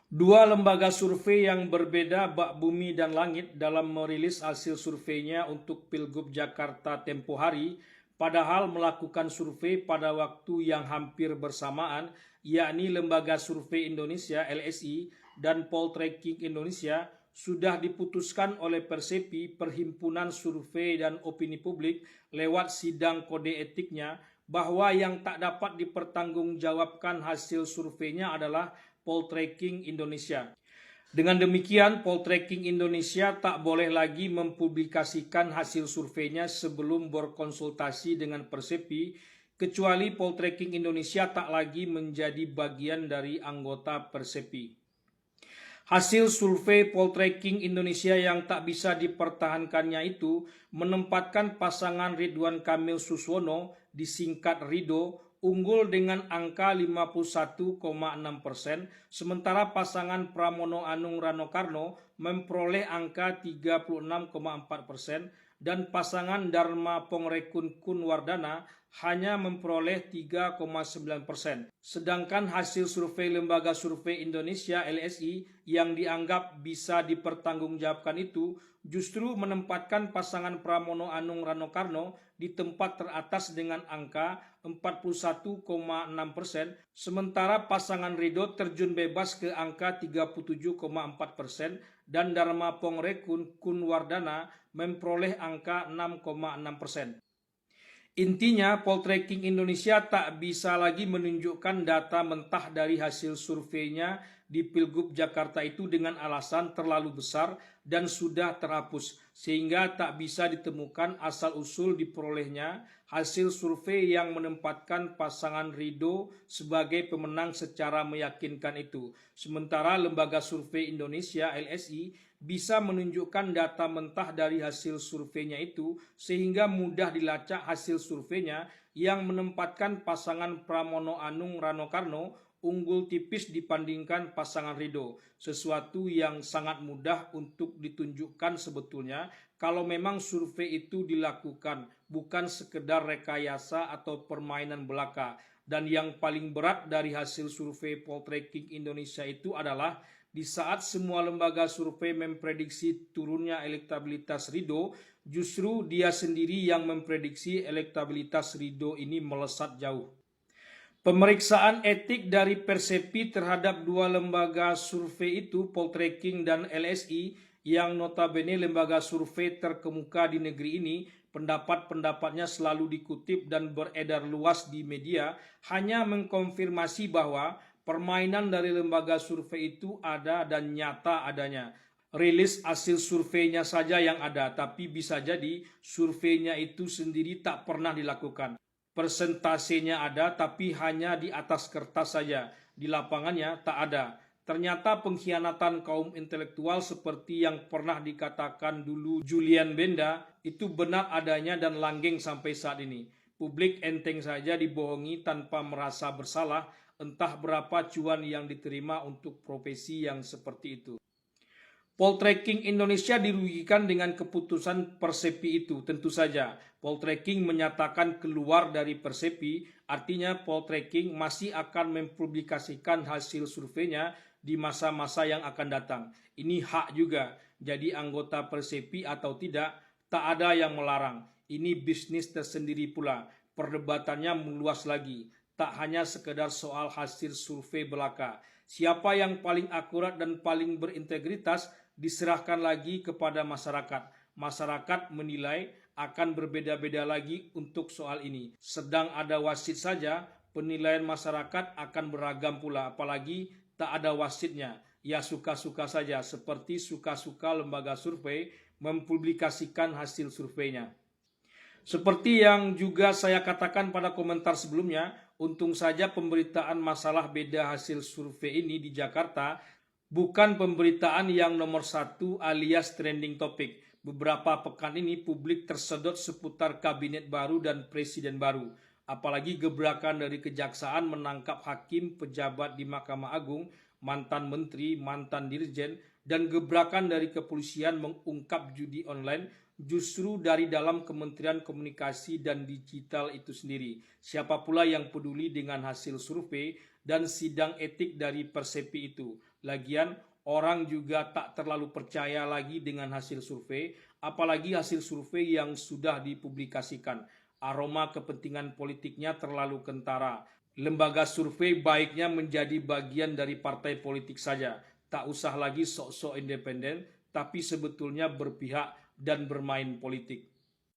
Dua lembaga survei yang berbeda, Bak Bumi dan Langit, dalam merilis hasil surveinya untuk Pilgub Jakarta tempo hari, padahal melakukan survei pada waktu yang hampir bersamaan, yakni Lembaga Survei Indonesia (LSI) dan Poltreking Indonesia, sudah diputuskan oleh Persepi, Perhimpunan Survei dan Opini Publik, lewat sidang kode etiknya, bahwa yang tak dapat dipertanggungjawabkan hasil surveinya adalah Poltreking Indonesia. Dengan demikian, Poltreking Indonesia tak boleh lagi mempublikasikan hasil surveinya sebelum berkonsultasi dengan Persepi, kecuali Poltreking Indonesia tak lagi menjadi bagian dari anggota Persepi. Hasil survei Poltreking Indonesia yang tak bisa dipertahankannya itu menempatkan pasangan Ridwan Kamil Suswono, disingkat Rido, unggul dengan angka 51,6%, sementara pasangan Pramono Anung Rano Karno memperoleh angka 36,4%, dan pasangan Dharma Pongrekun Kunwardana hanya memperoleh 3,9%. Sedangkan hasil survei Lembaga Survei Indonesia (LSI) yang dianggap bisa dipertanggungjawabkan itu justru menempatkan pasangan Pramono Anung Rano Karno di tempat teratas dengan angka 41,6%, sementara pasangan Ridho terjun bebas ke angka 37,4%, dan Dharma Pongrekun Kunwardana memperoleh angka 6,6%. Intinya, Poltreking Indonesia tak bisa lagi menunjukkan data mentah dari hasil surveinya di Pilgub Jakarta itu dengan alasan terlalu besar dan sudah terhapus, sehingga tak bisa ditemukan asal-usul diperolehnya hasil survei yang menempatkan pasangan Ridho sebagai pemenang secara meyakinkan itu. Sementara Lembaga Survei Indonesia (LSI) bisa menunjukkan data mentah dari hasil surveinya itu, sehingga mudah dilacak hasil surveinya yang menempatkan pasangan Pramono Anung Rano Karno unggul tipis dibandingkan pasangan Ridho, sesuatu yang sangat mudah untuk ditunjukkan sebetulnya kalau memang survei itu dilakukan, bukan sekedar rekayasa atau permainan belaka. Dan yang paling berat dari hasil survei Poltreking Indonesia itu adalah di saat semua lembaga survei memprediksi turunnya elektabilitas Ridho, justru dia sendiri yang memprediksi elektabilitas Ridho ini melesat jauh. Pemeriksaan etik dari Persepi terhadap dua lembaga survei itu, Poltreking dan LSI, yang notabene lembaga survei terkemuka di negeri ini, pendapat-pendapatnya selalu dikutip dan beredar luas di media, hanya mengkonfirmasi bahwa permainan dari lembaga survei itu ada dan nyata adanya. Rilis hasil surveinya saja yang ada, tapi bisa jadi surveinya itu sendiri tak pernah dilakukan. Persentasenya ada, tapi hanya di atas kertas saja. Di lapangannya tak ada. Ternyata pengkhianatan kaum intelektual seperti yang pernah dikatakan dulu Julian Benda itu benar adanya dan langgeng sampai saat ini. Publik enteng saja dibohongi tanpa merasa bersalah, entah berapa cuan yang diterima untuk profesi yang seperti itu. Poltreking Indonesia dirugikan dengan keputusan Persepi itu, tentu saja. Poltreking menyatakan keluar dari Persepi, artinya Poltreking masih akan mempublikasikan hasil surveinya di masa-masa yang akan datang. Ini hak juga, jadi anggota Persepi atau tidak, tak ada yang melarang. Ini bisnis tersendiri pula, perdebatannya meluas lagi. Tak hanya sekedar soal hasil survei belaka. Siapa yang paling akurat dan paling berintegritas diserahkan lagi kepada masyarakat. Masyarakat menilai akan berbeda-beda lagi untuk soal ini. Sedang ada wasit saja, penilaian masyarakat akan beragam pula, apalagi tak ada wasitnya. Ya suka-suka saja, seperti suka-suka lembaga survei mempublikasikan hasil surveinya. Seperti yang juga saya katakan pada komentar sebelumnya, untung saja pemberitaan masalah beda hasil survei ini di Jakarta bukan pemberitaan yang nomor satu alias trending topic. Beberapa pekan ini publik tersedot seputar kabinet baru dan presiden baru. Apalagi gebrakan dari kejaksaan menangkap hakim, pejabat di Mahkamah Agung, mantan menteri, mantan dirjen, dan gebrakan dari kepolisian mengungkap judi online justru dari dalam Kementerian Komunikasi dan Digital itu sendiri. Siapa pula yang peduli dengan hasil survei dan sidang etik dari Persepi itu. Lagian, orang juga tak terlalu percaya lagi dengan hasil survei, apalagi hasil survei yang sudah dipublikasikan. Aroma kepentingan politiknya terlalu kentara. Lembaga survei baiknya menjadi bagian dari partai politik saja. Tak usah lagi sok-sok independen, tapi sebetulnya berpihak dan bermain politik.